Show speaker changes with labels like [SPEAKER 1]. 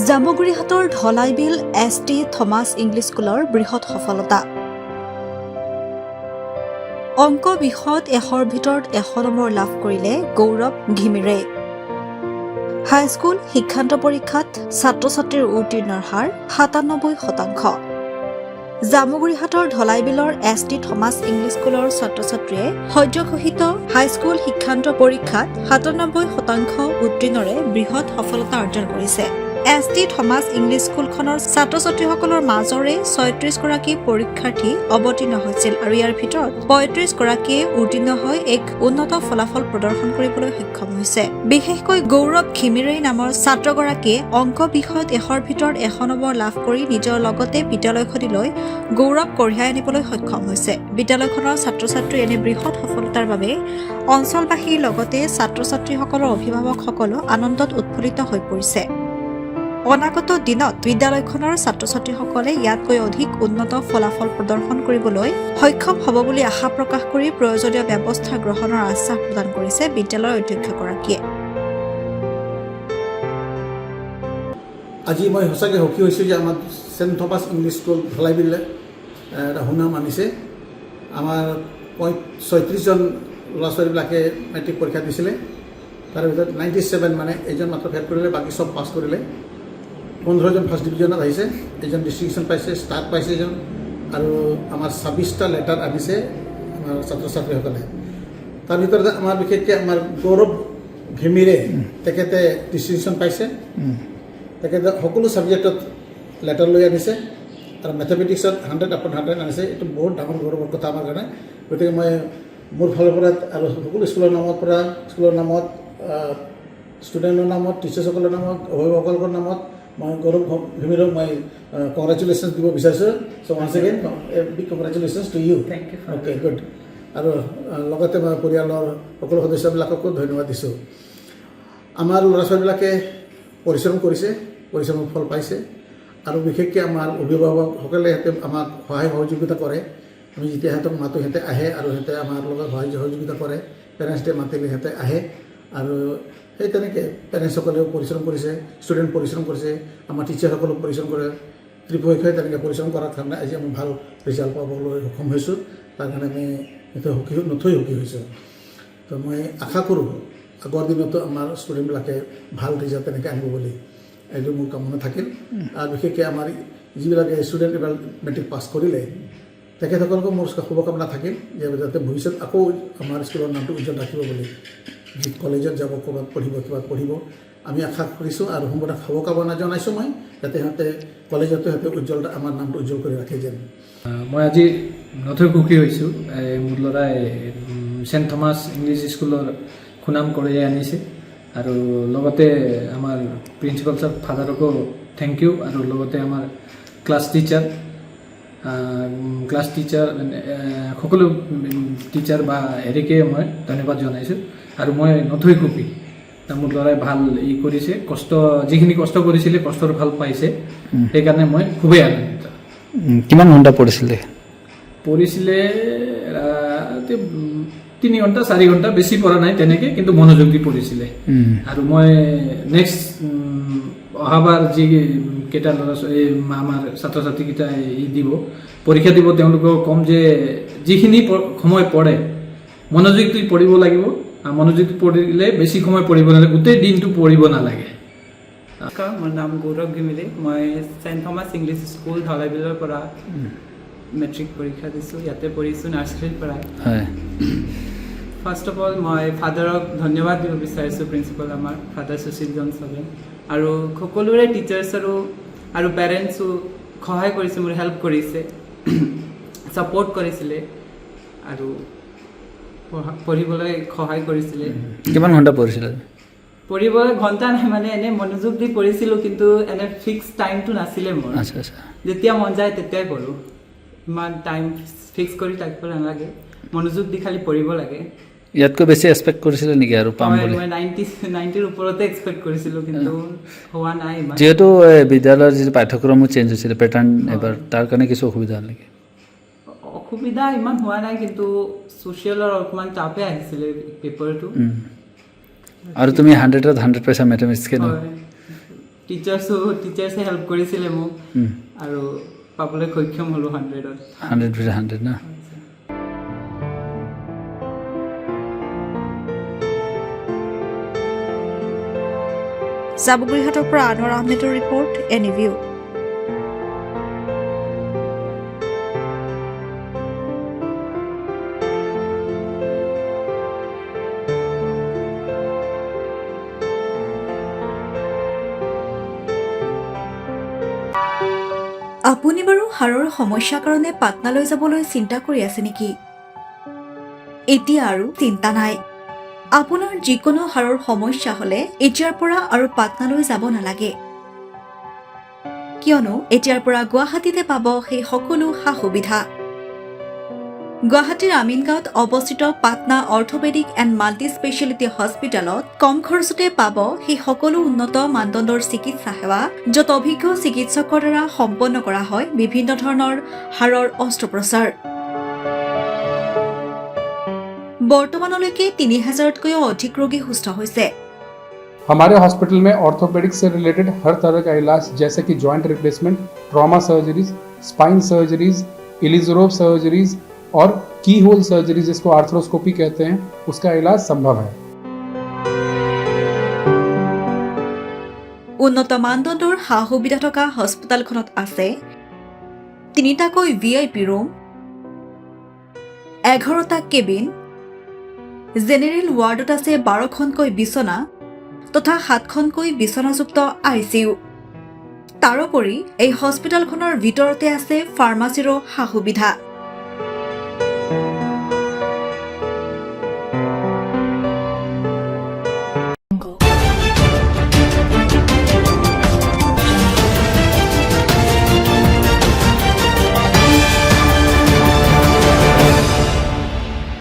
[SPEAKER 1] জামুগুৰিহাটৰ ঢলাইবিল ST Thomas English স্কুলৰ বৃহৎ সফলতা। অংক বিষয়ত 100ৰ ভিতৰত 100 নম্বৰ লাভ কৰিলে গৌৰৱ ঘিমিৰে। হাইস্কুল শিক্ষান্ত পৰীক্ষাত ছাত্ৰ-ছাত্ৰীৰ উত্তীৰ্ণৰ হাৰ 97%। জামুগুৰিহাটৰ ঢলাইবিলৰ ST থমাছ ইংলিছ স্কুলৰ ছাত্ৰ-ছাত্ৰীয়ে সদ্যঘোষিত হাইস্কুল শিক্ষান্ত পৰীক্ষাত 97% উত্তীৰ্ণৰে বৃহৎ সফলতা অৰ্জন কৰিছে। ST থমাছ ইংলিছ স্কুলখনৰ ছাত্ৰ-ছাত্ৰীসকলৰ মাজৰে 36 গৰাকী পৰীক্ষাৰ্থী অৱতীৰ্ণ হৈছিল আৰু ইয়াৰ ভিতৰত 35 গৰাকীয়ে উত্তীৰ্ণ হৈ এক উন্নত ফলাফল প্ৰদৰ্শন কৰিবলৈ সক্ষম হৈছে। বিশেষকৈ গৌৰৱ ঘিমিৰে নামৰ ছাত্ৰগৰাকীয়ে অংক বিষয়ত 100ৰ ভিতৰত 100 নম্বৰ লাভ কৰি নিজৰ লগতে বিদ্যালয়খনলৈ গৌৰৱ কঢ়িয়াই আনিবলৈ সক্ষম হৈছে। বিদ্যালয়খনৰ ছাত্ৰ-ছাত্ৰীৰ এনে বৃহৎ সফলতাৰ বাবে অঞ্চলবাসীৰ লগতে ছাত্ৰ-ছাত্ৰীসকলৰ অভিভাৱকসকলো আনন্দত উৎফুল্লিত হৈ পৰিছে। অনাগত দিনত বিদ্যালয়খনৰ ছাত্ৰ-ছাত্ৰীসকলে ইয়াতকৈ অধিক উন্নত ফলাফল প্ৰদৰ্শন কৰিবলৈ সক্ষম হ'ব বুলি আশা প্ৰকাশ কৰি প্ৰয়োজনীয় ব্যৱস্থা গ্ৰহণৰ আশ্বাস প্ৰদান কৰিছে বিদ্যালয়ৰ অধ্যক্ষগৰাকীয়ে।
[SPEAKER 2] আজি মই সঁচাকৈ সুখী হৈছোঁ যে আমাৰ চেণ্ট থমাছ ইংলিছ স্কুল ঢলাইবিলে এটা সুনাম আনিছে। আমাৰ 36জন ল'ৰা ছোৱালীবিলাকে মেট্ৰিক পৰীক্ষা দিছিলে। তাৰ ভিতৰত 97 মানে এজন মাত্ৰ ফেল কৰিলে, বাকী চব পাছ কৰিলে। 15জন ফাৰ্ষ্ট ডিভিজনত আহিছে, এজন ডিষ্টিংশ্যন পাইছে, ষ্টাৰ পাইছে এজন, আৰু আমাৰ 26টা লেটাৰ আনিছে আমাৰ ছাত্ৰ ছাত্ৰীসকলে। তাৰ ভিতৰত আমাৰ বিশেষকৈ আমাৰ গৌৰৱ ঘিমিৰে তেখেতে ডিষ্টিংশ্যন পাইছে। তেখেতে সকলো ছাবজেক্টত লেটাৰ লৈ আনিছে আৰু মেথামেটিক্সত 100/100 আনিছে। এইটো বহুত ডাঙৰ গৌৰৱৰ কথা আমাৰ কাৰণে। গতিকে মই মোৰ ফালৰ পৰা আৰু সকলো স্কুলৰ নামত ষ্টুডেণ্টৰ নামত, টিচাৰ্ছসকলৰ নামত, অভিভাৱকসকলৰ নামত মই গৌৰৱ ঘিমিৰক মই কংগ্ৰেচুলেশ্যনছ দিব বিচাৰিছোঁ। So' once again big congratulations to you. Okay, good. আৰু লগতে মই পৰিয়ালৰ সকলো সদস্যবিলাককো ধন্যবাদ দিছোঁ। আমাৰ ল'ৰা ছোৱালীবিলাকে পৰিশ্ৰম কৰিছে, পৰিশ্ৰমৰ ফল পাইছে, আৰু বিশেষকৈ আমাৰ অভিভাৱকসকলে সিহঁতে আমাক সহায় সহযোগিতা কৰে। আমি যেতিয়া সিহঁতক মাতোঁ সিহঁতে আহে আৰু সিহঁতে আমাৰ লগত সহায় সহযোগিতা কৰে। পেৰেণ্টছ ডে মাতিলে সিহঁতে আহে, আৰু সেই তেনেকৈ পেৰেণ্টছসকলেও পৰিশ্ৰম কৰিছে, ষ্টুডেণ্ট পৰিশ্ৰম কৰিছে, আমাৰ টিচাৰসকলেও পৰিশ্ৰম কৰে। ত্ৰিপক্ষই তেনেকৈ পৰিশ্ৰম কৰাৰ কাৰণে আজি আমি ভাল ৰিজাল্ট পাবলৈ সক্ষম হৈছোঁ। তাৰ কাৰণে আমি নথৈ সুখী হৈছোঁ। তো মই আশা কৰোঁ আগৰ দিনতো আমাৰ ষ্টুডেণ্টবিলাকে ভাল ৰিজাল্ট তেনেকৈ আনিব বুলি, এইটো মোৰ কামনা থাকিল। আৰু বিশেষকৈ আমাৰ যিবিলাকে ষ্টুডেণ্ট এইবাৰ মেট্ৰিক পাছ কৰিলে তেখেতসকলকো মোৰ শুভকামনা থাকিল যে যাতে ভৱিষ্যত আকৌ আমাৰ স্কুলৰ নামটো উজ্জ্বল ৰাখিব বুলি। কলেজত যাব, ক'ৰবাত পঢ়িব আমি আশা কৰিছোঁ, আৰু সম্পূৰ্ণ শুভকামনা জনাইছোঁ মই, যাতে সিহঁতে কলেজতো সিহঁতে আমাৰ নামটো উজ্জ্বল কৰি ৰাখে যেন।
[SPEAKER 3] মই আজি নথৈ সুখী হৈছোঁ। মোৰ ল'ৰাই চেণ্ট থমাছ ইংলিছ স্কুলৰ সুনাম কঢ়িয়াই আনিছে, আৰু লগতে আমাৰ প্ৰিন্সিপাল ছাৰ ফাদাৰকো থেংক ইউ, আৰু লগতে আমাৰ ক্লাছ টিচাৰ সকলো টিচাৰ বা হেৰিকে মই ধন্যবাদ জনাইছোঁ। আৰু মই নথৈ সুখী, মোৰ ল'ৰাই ভাল কৰিছে, যিখিনি কষ্ট কৰিছিলে কষ্টৰ ভাল পাইছে, সেইকাৰণে মই খুবেই আনন্দিত।
[SPEAKER 4] কিমান ঘণ্টা পঢ়িছিলে?
[SPEAKER 3] 3 ঘণ্টা 4 ঘণ্টা, বেছি পঢ়া নাই তেনেকৈ, কিন্তু মনোযোগ দি পঢ়িছিলে। আৰু মই নেক্সট অহাবাৰ যিকেইটা ল'ৰা ছোৱালী আমাৰ ছাত্ৰ ছাত্ৰীকেইটা পৰীক্ষা দিব, তেওঁলোকক ক'ম যে যিখিনি সময় পঢ়ে মনোযোগ দি পঢ়িব লাগিব। মনোযোগ পঢ়িলে বেছি সময় পঢ়িব নালাগে, গোটেই দিনটো পঢ়িব নালাগে।
[SPEAKER 5] মোৰ নাম গৌৰৱ ঘিমিৰে। মই চেণ্ট থমাছ ইংলিছ স্কুল ঢলাইবিলৰ পৰা মেট্ৰিক পৰীক্ষা দিছোঁ। ইয়াতে পঢ়িছোঁ নাৰ্চাৰীৰ পৰাই। ফাৰ্ষ্ট অফ অল মই ফাদাৰক ধন্যবাদ দিব বিচাৰিছোঁ, প্ৰিন্সিপাল আমাৰ ফাদাৰ সুশীল জনছলে, আৰু সকলোৰে টিচাৰ্ছৰো আৰু পেৰেণ্টছো সহায় কৰিছে, মোৰ হেল্প কৰিছে, ছাপৰ্ট কৰিছিলে, আৰু পঢ়িবলৈ সহায় কৰিছিলে।
[SPEAKER 4] কিমান ঘণ্টা পঢ়িছিলে?
[SPEAKER 5] পঢ়িবলৈ ঘণ্টা নাই, মানে এনে মনোযোগ দি পঢ়িছিলোঁ, কিন্তু এনে ফিক্স টাইমটো নাছিলে মোৰ। যেতিয়া মন যায় তেতিয়াই পঢ়োঁ, ইমান টাইম ফিক্স কৰি থাকিব নালাগে, মনোযোগ দি খালি পঢ়িব লাগে।
[SPEAKER 4] ইয়াতকৈ বেছি এক্সপেক্ট কৰিছিলে নেকি আৰু পাম বুলি?
[SPEAKER 5] মই 90ৰ ওপৰতে এক্সপেক্ট কৰিছিলোঁ, কিন্তু হোৱা নাই ইমান।
[SPEAKER 4] যিহেতু বিদ্যালয়ৰ যিটো পাঠ্যক্ৰমো চেঞ্জ হৈছিলে পেটাৰ্ণ এবাৰ, তাৰ কাৰণে কিছু অসুবিধা হ'ল নেকি?
[SPEAKER 5] অসুবিধা ইমান হোৱা নাই, কিন্তু ছ'চিয়েলৰ অকণমান টাফে আহিছিলে পেপাৰটো।
[SPEAKER 4] আৰু তুমি 100ত 100 পাইছা মেথমেটিক্স কেনে?
[SPEAKER 5] টিচাৰ্ছে হেল্প কৰিছিলে মোক আৰু পাবলৈ সক্ষম হ'লোঁ 100ত
[SPEAKER 4] 100 না
[SPEAKER 1] জাবুগুৰিহাটৰ পৰা আনোৱাৰ আহমেদৰ ৰিপৰ্ট এনিভিউ। আপুনি বাৰু হাড়ৰ সমস্যাৰ কাৰণে পাটনালৈ যাবলৈ চিন্তা কৰি আছে নেকি? এতিয়া আৰু চিন্তা নাই। আপোনাৰ যিকোনো হাড়ৰ সমস্যা হ'লে এতিয়াৰ পৰা আৰু পাটনালৈ যাব নালাগে, কিয়নো এতিয়াৰ পৰা গুৱাহাটীতে পাব সেই সকলো সা সুবিধা। গুৱাহাটীৰ আমিনগাঁৱত অৱস্থিত Patna orthopaedic and multi speciality হস্পিটেলত কম খৰচতে পাব সেই সকলো উন্নত মানদণ্ডৰ চিকিৎসা সেৱা, য'ত অভিজ্ঞ চিকিৎসকৰ দ্বাৰা সম্পন্ন কৰা হয় বিভিন্ন ধৰণৰ হাড়ৰ অস্ত্ৰোপচাৰ। বৰ্তমানলৈকে 3000তকৈও অধিক ৰোগী সুস্থ হৈছে।
[SPEAKER 6] हमारे हॉस्पिटल में ऑर्थोपेडिक से रिलेटेड हर तरह का इलाज जैसे कि joint replacement, trauma surgeries, spine surgeries, Ilizarov surgeries और की होल सर्जरी जिसको आर्थ्रोस्कोपी कहते हैं, उसका इलाज संभव है।
[SPEAKER 1] উন্নত মানদণ্ডৰ সা সুবিধা থকা হস্পিটেলখনত আছে 3টাকৈ VIP ৰুম, 11টা কেবিন, জেনেৰেল ৱাৰ্ডত আছে 12খনকৈ বিচনা তথা 7খনকৈ বিচনাযুক্ত ICU। তাৰোপৰি এই হস্পিটেলখনৰ ভিতৰতে আছে ফাৰ্মাচীৰো সা সুবিধা।